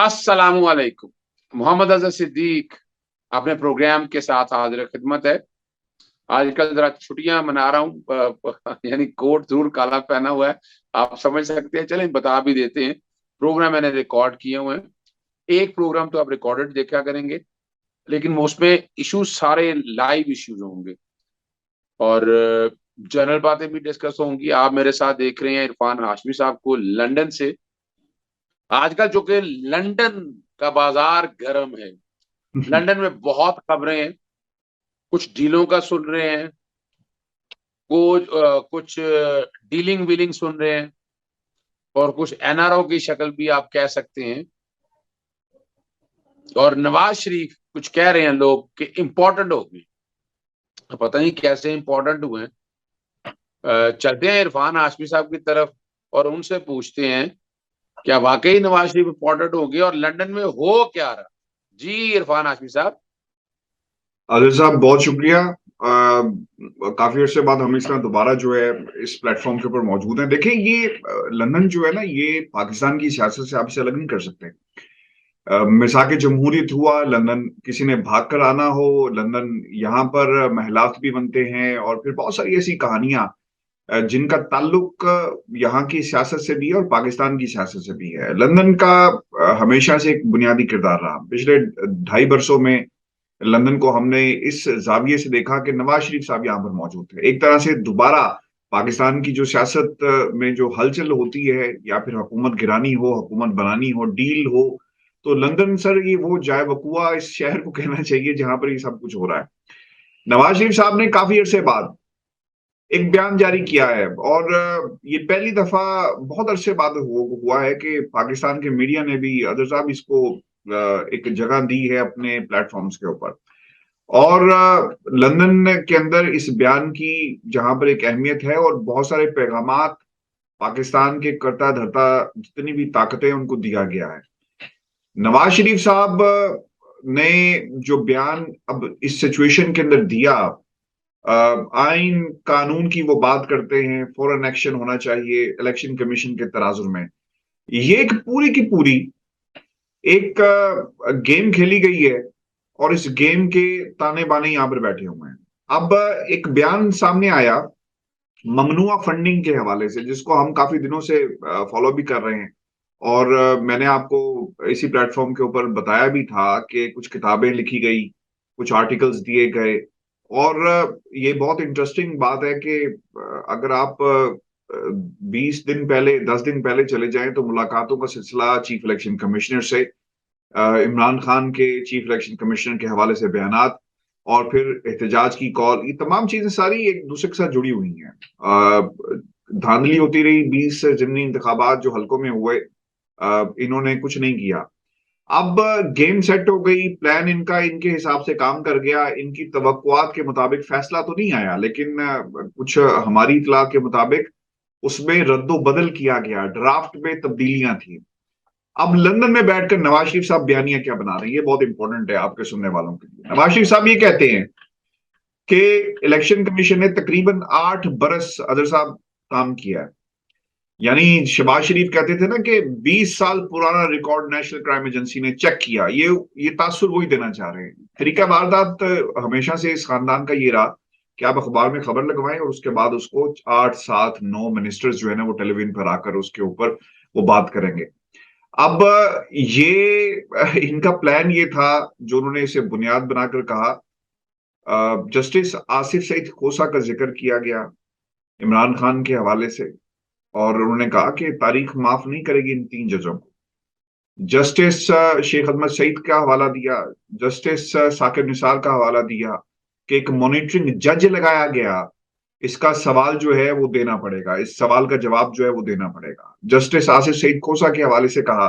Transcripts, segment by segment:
अस्सलामु अलैकुम। मोहम्मद अजहर सिद्दीक अपने प्रोग्राम के साथ हाजिर खिदमत है। आजकल जरा छुट्टियां मना रहा हूँ यानी कोट जरूर काला पहना हुआ है, आप समझ सकते हैं। चलें बता भी देते हैं। प्रोग्राम मैंने रिकॉर्ड किए हुए हैं। एक प्रोग्राम तो आप रिकॉर्डेड देखा करेंगे, लेकिन उसमें इश्यूज सारे लाइव इश्यूज होंगे और जनरल बातें भी डिस्कस होंगी। आप मेरे साथ देख रहे हैं इरफान हाशमी साहब को लंदन से। आजकल जो कि लंदन का बाजार गर्म है, लंदन में बहुत खबरें हैं। कुछ डीलों का सुन रहे हैं, कुछ डीलिंग वीलिंग सुन रहे हैं, और कुछ एनआरओ की शक्ल भी आप कह सकते हैं। और नवाज शरीफ कुछ कह रहे हैं लोग कि इम्पोर्टेंट हो गए। पता नहीं कैसे इम्पोर्टेंट हुए हैं। चलते हैं इरफान हाशमी साहब की तरफ और उनसे पूछते हैं क्या वाकई नवाज शरीफ इम्पोर्टेंट हो गए और लंदन में हो क्या रहा। जी इरफान हाशमी साहब। आदिल साहब बहुत शुक्रिया। काफी अर्से बाद हम इसका दोबारा जो है इस प्लेटफॉर्म के ऊपर मौजूद हैं। देखिए ये लंदन जो है ना, ये पाकिस्तान की सियासत से आप इसे अलग नहीं कर सकते। मिसाक जमहूरियत हुआ, लंदन किसी ने भाग कर आना हो, लंदन यहाँ पर महलात भी बनते हैं और फिर बहुत सारी ऐसी कहानियां जिनका ताल्लुक यहाँ की सियासत से भी है और पाकिस्तान की सियासत से भी है। लंदन का हमेशा से एक बुनियादी किरदार रहा। पिछले 2.5 वर्षों में लंदन को हमने इस जाविये से देखा कि नवाज शरीफ साहब यहाँ पर मौजूद थे। एक तरह से दोबारा पाकिस्तान की जो सियासत में जो हलचल होती है, या फिर हुकूमत गिरानी हो, हुकूमत बनानी हो, डील हो, तो लंदन सर ये वो जाए वकुआ इस शहर को कहना चाहिए जहां पर ये सब कुछ हो रहा है। नवाज शरीफ साहब ने काफी अरसे बाद एक बयान जारी किया है और ये पहली दफा बहुत अरसे बाद हुआ है कि पाकिस्तान के मीडिया ने भी, अदर साहब, इसको एक जगह दी है अपने प्लेटफॉर्म्स के ऊपर। और लंदन के अंदर इस बयान की जहां पर एक अहमियत है और बहुत सारे पैगामात पाकिस्तान के करता धरता जितनी भी ताकतें उनको दिया गया है। नवाज शरीफ साहब ने जो बयान अब इस सिचुएशन के अंदर दिया, आइन कानून की वो बात करते हैं, फौरन एक्शन होना चाहिए इलेक्शन कमीशन के तराजुर में। ये एक पूरी की पूरी एक गेम खेली गई है और इस गेम के ताने बाने यहां पर बैठे हुए हैं। अब एक बयान सामने आया ममनुआ फंडिंग के हवाले से, जिसको हम काफी दिनों से फॉलो भी कर रहे हैं और मैंने आपको इसी प्लेटफॉर्म के ऊपर बताया भी था कि कुछ किताबें लिखी गई, कुछ आर्टिकल्स दिए गए। और ये बहुत इंटरेस्टिंग बात है कि अगर आप 20 दिन पहले, 10 दिन पहले चले जाएं तो मुलाकातों का सिलसिला चीफ इलेक्शन कमिश्नर से, इमरान खान के चीफ इलेक्शन कमिश्नर के हवाले से बयानात, और फिर एहतजाज की कॉल, ये तमाम चीजें सारी एक दूसरे के साथ जुड़ी हुई हैं। धांधली होती रही 20 जिमनी इंतखाबात जो हल्कों में हुए, इन्होंने कुछ नहीं किया। अब गेम सेट हो गई, प्लान इनका इनके हिसाब से काम कर गया, इनकी तवक्कुआत के मुताबिक फैसला तो नहीं आया, लेकिन कुछ हमारी इतला के मुताबिक उसमें रद्दो बदल किया गया, ड्राफ्ट में तब्दीलियां थी। अब लंदन में बैठकर नवाज शरीफ साहब बयानियां क्या बना रहे हैं, ये बहुत इंपॉर्टेंट है आपके सुनने वालों के लिए। नवाज शरीफ साहब ये कहते हैं कि इलेक्शन कमीशन ने तकरीबन 8 बरस अदर साहब काम किया है। यानी शहबाज शरीफ कहते थे ना कि 20 साल पुराना रिकॉर्ड नेशनल क्राइम एजेंसी ने चेक किया। ये तासुर वही देना चाह रहे हैं। तरीका वारदात हमेशा से इस खानदान का ये रहा कि आप अखबार में खबर लगवाएं और उसके बाद उसको 8 7 9 मिनिस्टर्स जो है ना वो टेलीविजन पर आकर उसके ऊपर वो बात करेंगे। अब ये इनका प्लान ये था जो उन्होंने इसे बुनियाद बनाकर कहा। जस्टिस आसिफ सईद खोसा का जिक्र किया गया इमरान खान के हवाले से, और उन्होंने कहा कि तारीख माफ नहीं करेगी इन 3 जजों को। जस्टिस शेख अहमद सईद का हवाला दिया, जस्टिस साकिब निसार का हवाला दिया कि एक मॉनिटरिंग जज लगाया गया, इसका सवाल जो है वो देना पड़ेगा, इस सवाल का जवाब जो है वो देना पड़ेगा। जस्टिस आसिफ सईद खोसा के हवाले से कहा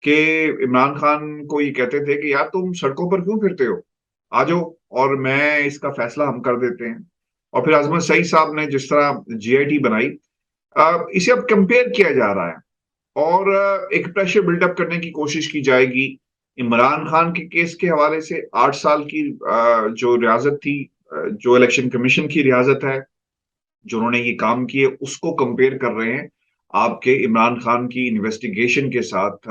कि इमरान खान को ये कहते थे कि यार तुम सड़कों पर क्यों फिरते हो, आ जाओ और मैं इसका फैसला हम कर देते हैं। और फिर अजमत सईद साहब ने जिस तरह जीआईटी बनाई, इसे अब कंपेयर किया जा रहा है और एक प्रेशर बिल्डअप करने की कोशिश की जाएगी। इमरान खान के केस के हवाले से 8 साल की जो रियासत थी, जो इलेक्शन कमीशन की रियासत है, जो उन्होंने ये काम किए, उसको कंपेयर कर रहे हैं आपके इमरान खान की इन्वेस्टिगेशन के साथ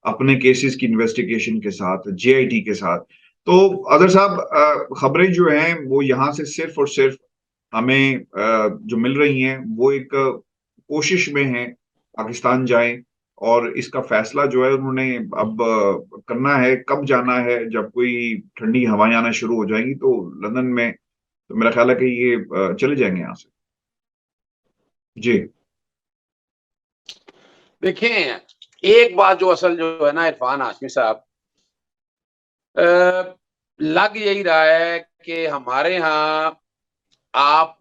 अपने केसेस की इन्वेस्टिगेशन के साथ, जेआईटी के साथ। तो अदर साहब, खबरें जो हैं वो यहाँ से सिर्फ और सिर्फ हमें जो मिल रही हैं वो एक कोशिश में है पाकिस्तान जाए, और इसका फैसला जो है उन्होंने अब करना है। कब जाना है, जब कोई ठंडी हवाएं आना शुरू हो जाएंगी तो लंदन में, तो मेरा ख्याल है कि ये चले जाएंगे यहाँ से। जी। देखें, एक बात जो असल जो है ना इरफान हाशमी साहब, लग यही रहा है कि हमारे यहाँ आप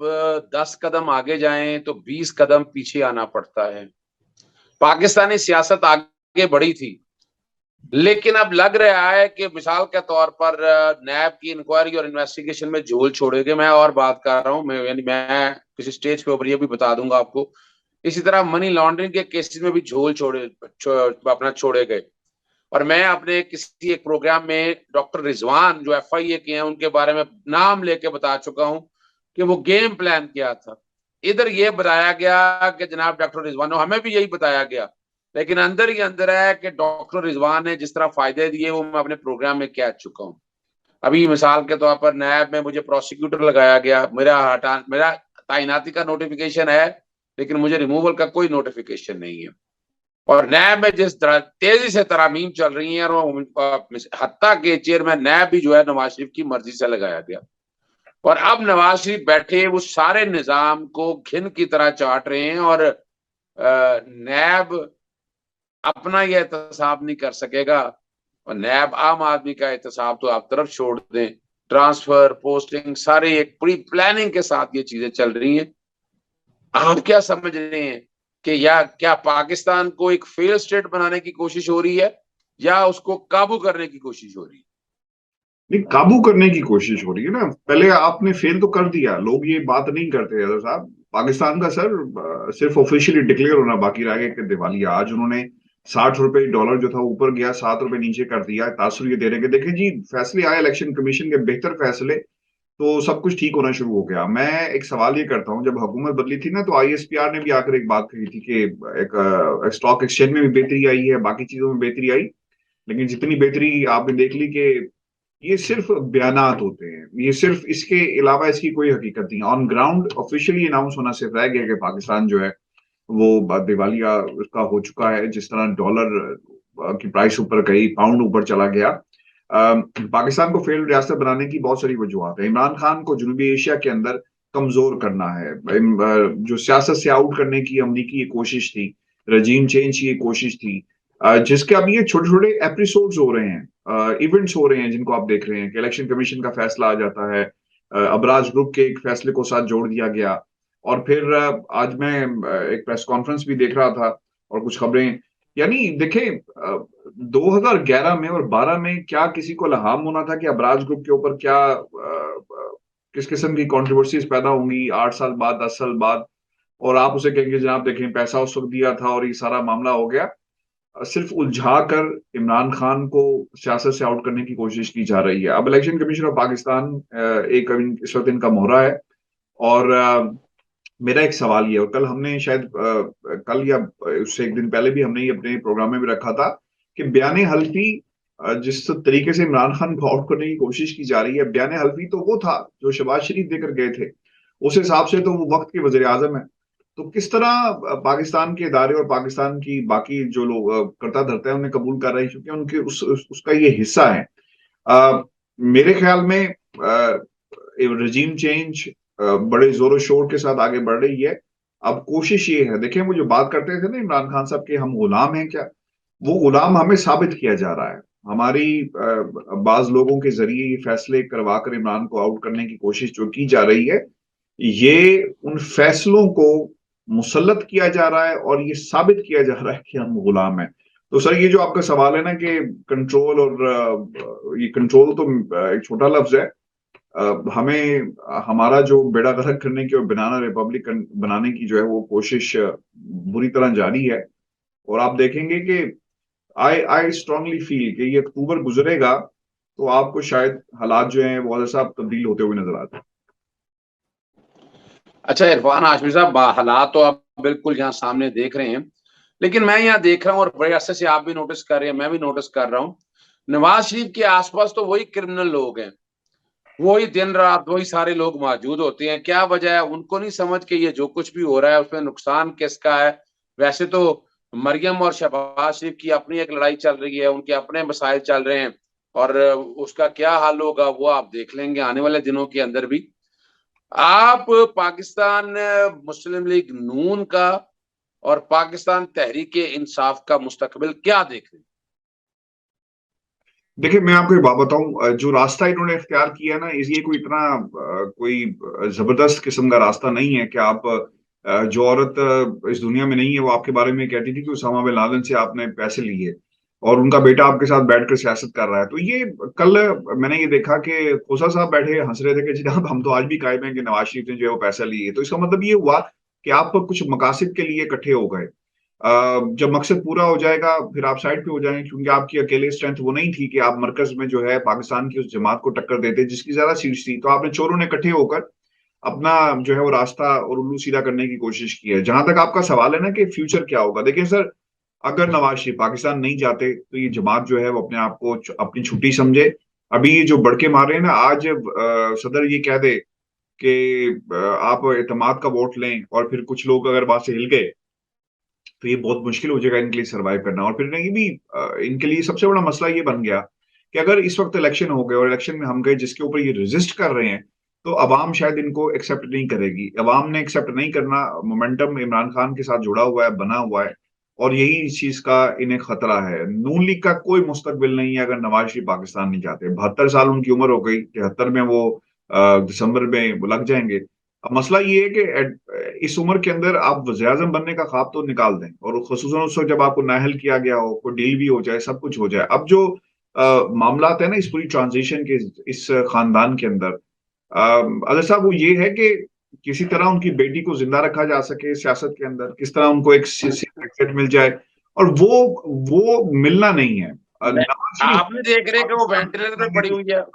10 कदम आगे जाएं तो 20 कदम पीछे आना पड़ता है। पाकिस्तानी सियासत आगे बढ़ी थी, लेकिन अब लग रहा है कि मिसाल के तौर पर नैब की इंक्वायरी और इन्वेस्टिगेशन में झोल छोड़ेंगे। मैं और बात कर रहा हूँ, मैं किसी स्टेज के ऊपर ये भी बता दूंगा आपको। इसी तरह मनी लॉन्ड्रिंग के केसेस में भी झोल अपना छोड़े गए। और मैं अपने किसी एक प्रोग्राम में डॉक्टर रिजवान जो FIA के हैं उनके बारे में नाम लेके बता चुका हूं कि वो गेम प्लान किया था। इधर ये बताया गया कि जनाब डॉक्टर रिजवान, हमें भी यही बताया गया, लेकिन अंदर ही अंदर है कि डॉक्टर रिजवान ने जिस तरह फायदे दिए वो मैं अपने प्रोग्राम में कह चुका हूँ। अभी मिसाल के तौर पर नैब में मुझे प्रोसिक्यूटर लगाया गया, मेरा तैनाती का नोटिफिकेशन है, लेकिन मुझे रिमूवल का कोई नोटिफिकेशन नहीं है। और नैब में जिस तरह तेजी से तरामीम चल रही हैं, और हत्ता के चेयरमैन नैब भी जो है नवाज शरीफ की मर्जी से लगाया गया, और अब नवाज शरीफ बैठे वो सारे निजाम को घिन की तरह चाट रहे हैं, और नैब अपना यह एहतसाब नहीं कर सकेगा। और नैब आम आदमी का एहतसाब तो आप तरफ छोड़ दें, ट्रांसफर पोस्टिंग सारे एक पूरी प्लानिंग के साथ ये चीजें चल रही हैं। आप क्या समझ रहे हैं कि या क्या पाकिस्तान को एक फेल स्टेट बनाने की कोशिश हो रही है या उसको काबू करने की कोशिश हो रही है? नहीं, काबू करने की कोशिश हो रही है ना। पहले आपने फेल तो कर दिया, लोग ये बात नहीं करते यादव साहब। पाकिस्तान का सर सिर्फ ऑफिशियली डिक्लेयर होना बाकी रह गया कि दिवालिया। आज उन्होंने 60 रुपए डॉलर जो था ऊपर गया, 7 रुपए नीचे कर दिया तासुर ये देने के। देखें जी, फैसले आए इलेक्शन कमीशन के, बेहतर फैसले, तो सब कुछ ठीक होना शुरू हो गया। मैं एक सवाल ये करता हूँ, जब हुकूमत बदली थी ना तो ISPR ने भी आकर एक बात कही थी कि एक स्टॉक एक्सचेंज में भी बेहतरी आई है, बाकी चीजों में बेहतरी आई, लेकिन जितनी बेहतरी आपने देख ली कि ये सिर्फ बयानात होते हैं, ये सिर्फ, इसके अलावा इसकी कोई हकीकत नहीं। ऑन ग्राउंड ऑफिशियली अनाउंस होना सिर्फ रह गया कि पाकिस्तान जो है वो दिवालिया उसका हो चुका है। जिस तरह डॉलर की प्राइस ऊपर गई, पाउंड ऊपर चला गया। पाकिस्तान को फेल्ड रियासत बनाने की बहुत सारी वजूहत है। इमरान खान को जनूबी एशिया के अंदर कमजोर करना है, जो सियासत से आउट करने की अमरीकी ये कोशिश थी, रजीम चेंज की ये कोशिश थी, जिसके अब ये छोटे छोटे एपिसोड्स हो रहे हैं, इवेंट्स हो रहे हैं, जिनको आप देख रहे हैं कि इलेक्शन कमीशन का फैसला आ जाता है, अबराज ग्रुप के एक फैसले को साथ जोड़ दिया गया, और फिर आज मैं एक प्रेस कॉन्फ्रेंस भी देख रहा था और कुछ खबरें, यानी देखें 2011 में और 12 में क्या किसी को इल्हाम होना था कि अबराज ग्रुप के ऊपर क्या किस किस्म की कंट्रोवर्सीज पैदा होंगी 8 साल बाद, 10 साल बाद, और आप उसे कहेंगे जनाब देखें पैसा उस वक्त दिया था और ये सारा मामला हो गया। सिर्फ उलझा कर इमरान खान को सियासत से आउट करने की कोशिश की जा रही है। अब इलेक्शन कमीशन ऑफ पाकिस्तान एक इस वक्त इनका मोहरा है, और मेरा एक सवाल ये, और कल हमने शायद कल या उससे एक दिन पहले भी हमने ये अपने प्रोग्राम में भी रखा था कि बयान हल्फी, जिस तरीके से इमरान खान को आउट करने की कोशिश की जा रही है, बयान हल्फी तो वो था जो शहबाज शरीफ देकर गए थे, उस हिसाब से तो वो वक्त के वजीर आजम है। तो किस तरह पाकिस्तान के इदारे और पाकिस्तान की बाकी जो लोग करता धरते हैं उन्हें कबूल कर रहे हैं, क्योंकि उनके उसका ये हिस्सा है। मेरे ख्याल में रजीम चेंज बड़े जोरों शोर के साथ आगे बढ़ रही है। अब कोशिश ये है, देखिए वो जो बात करते थे ना इमरान खान साहब के हम गुलाम हैं क्या, वो गुलाम हमें साबित किया जा रहा है। हमारी बाज लोगों के जरिए ये फैसले करवा कर इमरान को आउट करने की कोशिश जो की जा रही है, ये उन फैसलों को मुसल्लत किया जा रहा है और ये साबित किया जा रहा है कि हम गुलाम हैं। तो सर ये जो आपका सवाल है ना कि कंट्रोल, और ये कंट्रोल तो एक छोटा लफ्ज है। हमें हमारा जो बेड़ा गर्क करने की और बनाना रिपब्लिक बनाने की जो है वो कोशिश बुरी तरह जारी है। और आप देखेंगे कि आई आई स्ट्रांगली फील कि ये अक्टूबर गुजरेगा तो आपको शायद हालात जो हैं वो साहब तब्दील होते हुए नजर आते हैं। अच्छा इरफान हाशमी साहब, हालात तो आप बिल्कुल यहाँ सामने देख रहे हैं, लेकिन मैं यहाँ देख रहा हूँ, और बड़े अरसे से आप भी नोटिस कर रहे हैं, मैं भी नोटिस कर रहा हूँ, नवाज शरीफ के आसपास तो वही क्रिमिनल लोग हैं, वही दिन रात वही सारे लोग मौजूद होते हैं। क्या वजह है? उनको नहीं समझ के ये जो कुछ भी हो रहा है उसमें नुकसान किसका है। वैसे तो मरियम और शहबाज शरीफ की अपनी एक लड़ाई चल रही है, उनके अपने मसाइल चल रहे हैं, और उसका क्या हाल होगा वो आप देख लेंगे आने वाले दिनों के अंदर भी। आप पाकिस्तान मुस्लिम लीग नून का और पाकिस्तान तहरीक इंसाफ का मुस्तकबिल क्या देख रहे हैं? देखिए, मैं आपको एक बात बताऊं, जो रास्ता इन्होंने इख्तियार किया ना, ये कोई इतना कोई जबरदस्त किस्म का रास्ता नहीं है कि आप जो औरत इस दुनिया में नहीं है वो आपके बारे में कहती थी कि उसामा बिन लादेन से आपने पैसे लिए और उनका बेटा आपके साथ बैठकर सियासत कर रहा है। तो ये कल मैंने ये देखा कि खोसा साहब बैठे हंस रहे थे कि जनाब हम तो आज भी कायम हैं कि नवाज शरीफ ने जो है वो पैसा लिए। तो इसका मतलब ये हुआ कि आप कुछ मकासद के लिए इकट्ठे हो गए। जब मकसद पूरा हो जाएगा फिर आप साइड पे हो जाएंगे, क्योंकि आपकी अकेले स्ट्रेंथ वो नहीं थी कि आप मरकज में जो है पाकिस्तान की उस जमात को टक्कर देते जिसकी ज्यादा सीट्स थी। तो आपने चोरों ने इकट्ठे होकर अपना जो है वो रास्ता और उल्लू सीधा करने की कोशिश की है। जहां तक आपका सवाल है ना कि फ्यूचर क्या होगा, देखिए सर, अगर नवाज शरीफ पाकिस्तान नहीं जाते तो ये जमात जो है वो अपने आप को अपनी छुट्टी समझे। अभी ये जो बड़के मार रहे हैं ना, आज सदर ये कह दे कि आप एतमाद का वोट लें और फिर कुछ लोग अगर वहां से हिल गए तो ये बहुत मुश्किल हो जाएगा इनके लिए सरवाइव करना। और फिर ये भी इनके लिए सबसे बड़ा मसला ये बन गया कि अगर इस वक्त इलेक्शन हो गए और इलेक्शन में हम गए जिसके ऊपर ये रेजिस्ट कर रहे हैं, तो अवाम शायद इनको एक्सेप्ट नहीं करेगी। अवाम ने एक्सेप्ट नहीं करना, मोमेंटम इमरान खान के साथ जुड़ा हुआ है, बना हुआ है, और यही इस चीज का इन्हें खतरा है। नून लीग का कोई मुस्तकबिल नहीं है अगर नवाज शरीफ पाकिस्तान नहीं जाते। 72 साल उनकी उम्र हो गई, 73 में वो दिसंबर में वो लग जाएंगे। अब मसला ये है कि इस उम्र के अंदर आप वज़ीर-ए-आज़म बनने का ख्वाब तो निकाल दें, और खुसूसन उस वक्त जब आपको नाअहल किया गया हो, कोई डील भी हो जाए, सब कुछ हो जाए। अब जो मामलात है ना इस पूरी ट्रांजिशन के, इस खानदान के अंदर, अजहर साहब, वो ये है कि किसी तरह उनकी बेटी को जिंदा रखा जा सके सियासत के अंदर, किस तरह उनको एक एग्जिट मिल जाए, और वो मिलना नहीं है। नवाज आपने देख रहे हैं कि वो वेंटिलेटर पे पड़ी शरीफ। हुई है,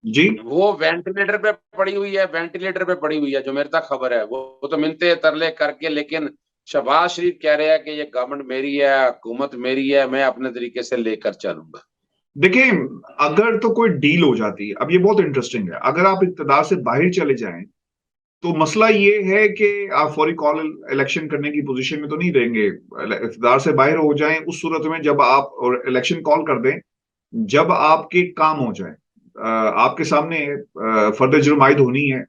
जी। वो वेंटिलेटर पे पड़ी हुई है, वेंटिलेटर पे पड़ी हुई है, जो मेरे तक खबर है। वो तो मिलते तरले करके, लेकिन शहबाज शरीफ कह रहे हैं कि ये गवर्नमेंट मेरी है, हुकूमत मेरी है, मैं अपने तरीके से लेकर चलूंगा। देखिए, अगर तो कोई डील हो जाती, अब ये बहुत इंटरेस्टिंग है, अगर आप इक़्तिदार से बाहर चले जाएं तो मसला ये है कि आप फौरी कॉल इलेक्शन करने की पोजीशन में तो नहीं रहेंगे। इक़्तिदार से बाहर हो जाएं उस सूरत में जब आप और इलेक्शन कॉल कर दें जब आपके काम हो जाए। आपके सामने फर्द जुर्म आयद होनी है,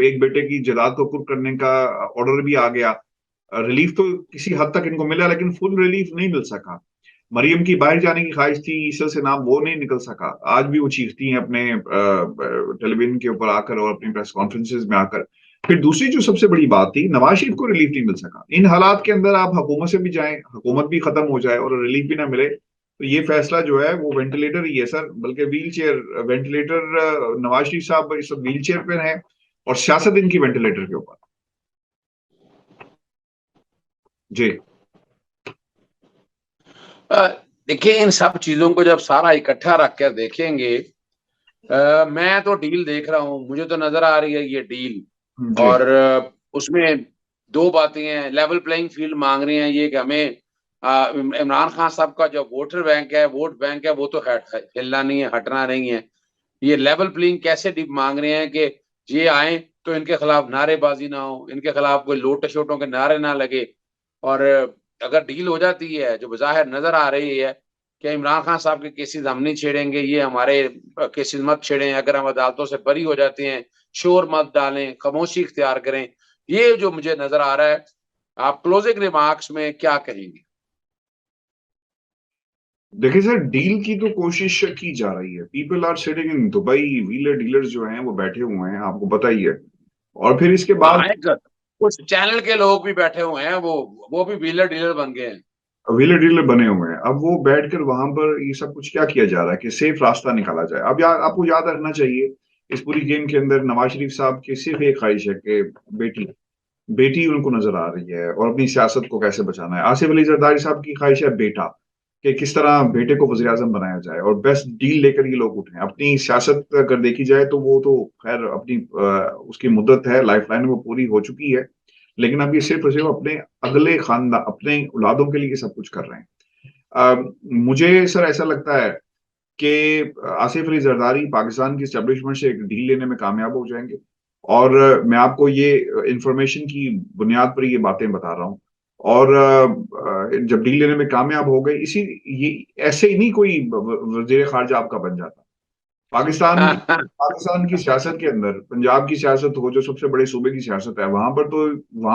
एक बेटे की जायदाद को कुर्क करने का ऑर्डर भी आ गया। रिलीफ तो किसी हद तक इनको मिला लेकिन फुल रिलीफ नहीं मिल सका। मरियम की बाहर जाने की ख्वाहिश थी, ईसा से नाम वो नहीं निकल सका। आज भी वो चीखती हैं अपने टेलीविजन के ऊपर आकर और अपनी प्रेस कॉन्फ्रेंसेज में आकर। फिर दूसरी जो सबसे बड़ी बात थी, नवाज शरीफ को रिलीफ नहीं मिल सका। इन हालात के अंदर आप हुकूमत से भी जाएं, हुकूमत भी खत्म हो जाए और रिलीफ भी ना मिले, तो ये फैसला जो है वो वेंटिलेटर ही है सर, बल्कि wheel chair ventilator. Nawaz Sharif साहब इस वक्त व्हील चेयर पर हैं और सियासत इनकी वेंटिलेटर के ऊपर। जी। देखिए, इन सब चीजों को जब सारा इकट्ठा रख कर देखेंगे, मैं तो डील देख रहा हूँ, मुझे तो नजर आ रही है ये डील। जी। और उसमें दो बातें हैं, लेवल प्लेइंग फील्ड मांग रहे हैं ये कि हमें इमरान खान साहब का जो वोटर बैंक है, वोट बैंक है, वो तो हिलना नहीं है, हटना नहीं है। ये लेवल प्लेइंग कैसे डीप मांग रहे हैं कि ये आए तो इनके खिलाफ नारेबाजी ना हो, इनके खिलाफ कोई लोटे शोटों के नारे ना लगे। और अगर डील हो जाती है, जो बज़ाहिर नजर आ रही है कि इमरान खान साहब के केसेस हम नहीं छेड़ेंगे, ये हमारे केसेस मत छेड़ें, अगर हम अदालतों से बरी हो जाते हैं, शोर मत डालें, खामोशी इख्तियार करें, ये जो मुझे नजर आ रहा है। आप क्लोजिंग रिमार्क्स में क्या कहेंगे? देखिए सर, डील की तो कोशिश की जा रही है। People are sitting in Dubai, wheeler dealers जो हैं वो बैठे हुए हैं, आपको पता ही है। और फिर इसके बाद हाँ, एक कुछ चैनल के लोग भी बैठे हुए हैं, वो भी व्हीलर डीलर बन गए हैं। व्हीलर डीलर बने हुए हैं। अब वो बैठकर वहां पर ये सब कुछ क्या किया जा रहा है कि सेफ रास्ता निकाला जाए। अब यार आपको याद रखना चाहिए, इस पूरी गेम के अंदर नवाज शरीफ साहब की सिर्फ एक ख्वाहिश है कि बेटी बेटी उनको नजर आ रही है और अपनी सियासत को कैसे बचाना है। आसिफ अली जरदारी साहब की ख्वाहिश है बेटा, कि किस तरह बेटे को वज़ीर आज़म बनाया जाए, और बेस्ट डील लेकर ये लोग उठे। अपनी सियासत अगर देखी जाए तो वो तो खैर अपनी उसकी मुद्दत है, लाइफ लाइन वो पूरी हो चुकी है। लेकिन अब ये सिर्फ और सिर्फ अपने अगले खानदान, अपने औलादों के लिए सब कुछ कर रहे हैं। मुझे सर ऐसा लगता है कि आसिफ अली जरदारी पाकिस्तान की एस्टेब्लिशमेंट से एक डील लेने में कामयाब हो जाएंगे। और मैं आपको ये इंफॉर्मेशन की बुनियाद पर ये बातें बता रहा हूँ। और जब डील लेने में कामयाब हो गए, इसी ये ऐसे ही नहीं कोई वजीर खारजा आपका बन जाता। पाकिस्तान की सियासत के अंदर, पंजाब की सियासत हो, जो सबसे बड़े सूबे की सियासत है, वहां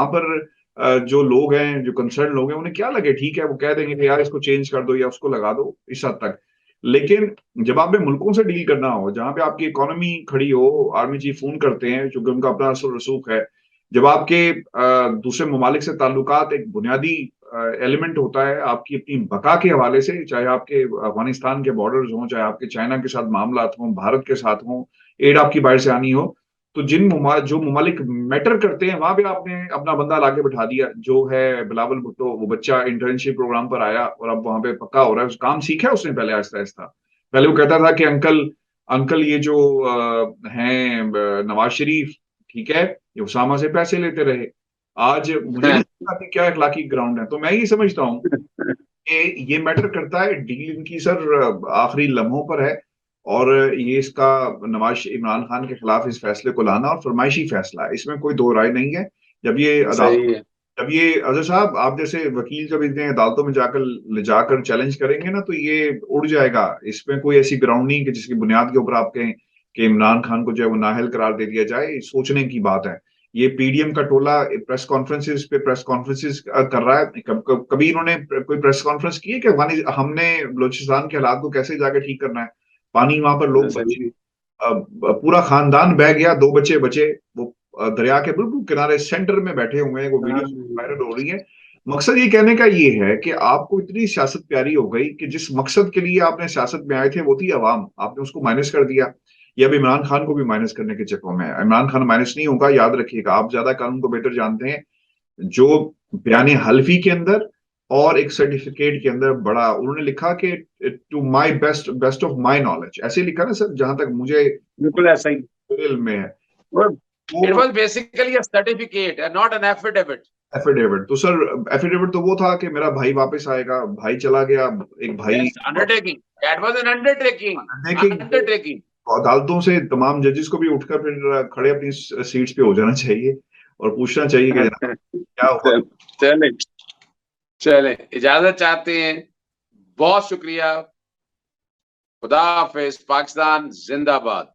पर जो लोग हैं, जो कंसर्न लोग हैं, उन्हें क्या लगे, ठीक है, वो कह देंगे कि यार इसको चेंज कर दो या उसको लगा दो, इस हद तक। लेकिन जब आपने मुल्कों से डील करना हो, जहां पे आपकी इकोनॉमी खड़ी हो, आर्मी चीफ फोन करते हैं क्योंकि उनका अपना असर रसूख है, जब आपके दूसरे ममालिक से ताल्लुकात एक बुनियादी एलिमेंट होता है आपकी अपनी बका के हवाले से, चाहे आपके अफगानिस्तान के बॉर्डर्स हों, चाहे आपके चाइना के साथ मामला हों, भारत के साथ हों, एड आपकी बाहर से आनी हो, तो जो ममालिक मैटर करते हैं, वहां पे आपने अपना बंदा लाके बिठा दिया, जो है बिलावल भुट्टो। वो बच्चा इंटर्नशिप प्रोग्राम पर आया और अब वहां पे पक्का हो रहा है, उस काम सीखा उसने पहले आहिस्ता आहिस्ता। पहले वो कहता था कि अंकल अंकल ये जो हैं नवाज शरीफ, ठीक है, ये उसामा से पैसे लेते रहे। आज मुझे नहीं पता कि क्या इखलाकी ग्राउंड है। तो मैं ये समझता हूँ कि ये मैटर करता है, डील इनकी सर आखिरी लम्हों पर है। और ये इसका नवाज इमरान खान के खिलाफ इस फैसले को लाना और फरमाइशी फैसला है, इसमें कोई दो राय नहीं है। जब ये अदालत सही है। जब ये अजहर साहब, आप जैसे वकील जब इन्हें अदालतों में जाकर ले जाकर चैलेंज करेंगे ना, तो ये उड़ जाएगा। इसमें कोई ऐसी ग्राउंड नहीं कि जिसकी बुनियाद के ऊपर आप कहें कि इमरान खान को जो है वो नाअहल करार दे दिया जाए। सोचने की बात है। ये पीडीएम का टोला प्रेस कॉन्फ्रेंसेस कर रहा है। कभी इन्होंने कोई प्रेस कॉन्फ्रेंस की है कि हमने बलोचिस्तान के हालात को कैसे जाके ठीक करना है? पानी वहां पर लोग बचे, सही। पूरा खानदान बह गया, 2 बच्चे बचे, वो दरिया के बिल्कुल किनारे सेंटर में बैठे हुए हैं, वो वीडियो वायरल हो रही है। मकसद ये कहने का ये है कि आपको इतनी सियासत प्यारी हो गई कि जिस मकसद के लिए आपने सियासत में आए थे वो थी अवाम, आपने उसको माइनस कर दिया। ये अब इमरान खान को भी माइनस करने के चक्कर में है। इमरान खान माइनस नहीं होगा, याद रखिएगा, आप ज्यादा कानून को बेहतर जानते हैं। जो बयान हल्फी के अंदर और एक सर्टिफिकेट के अंदर बड़ा उन्होंने लिखा कि to my best best of my knowledge, ऐसे लिखा ना सर, जहां तक मुझे बिल्कुल ऐसा ही। इल्म में है। It वो was basically a certificate and not an affidavit. Affidavit तो सर, एफिडेविट तो वो था कि मेरा भाई वापस आएगा, भाई चला गया, एक भाई। Yes, undertaking. That was an undertaking. देखिए, Undertaking. अदालतों से तमाम जजेस को भी उठकर फिर खड़े अपनी सीट्स पे हो जाना चाहिए और पूछना चाहिए कि जनाब क्या हुआ। चले चले, इजाजत चाहते हैं। बहुत शुक्रिया। खुदा हाफिज। पाकिस्तान जिंदाबाद।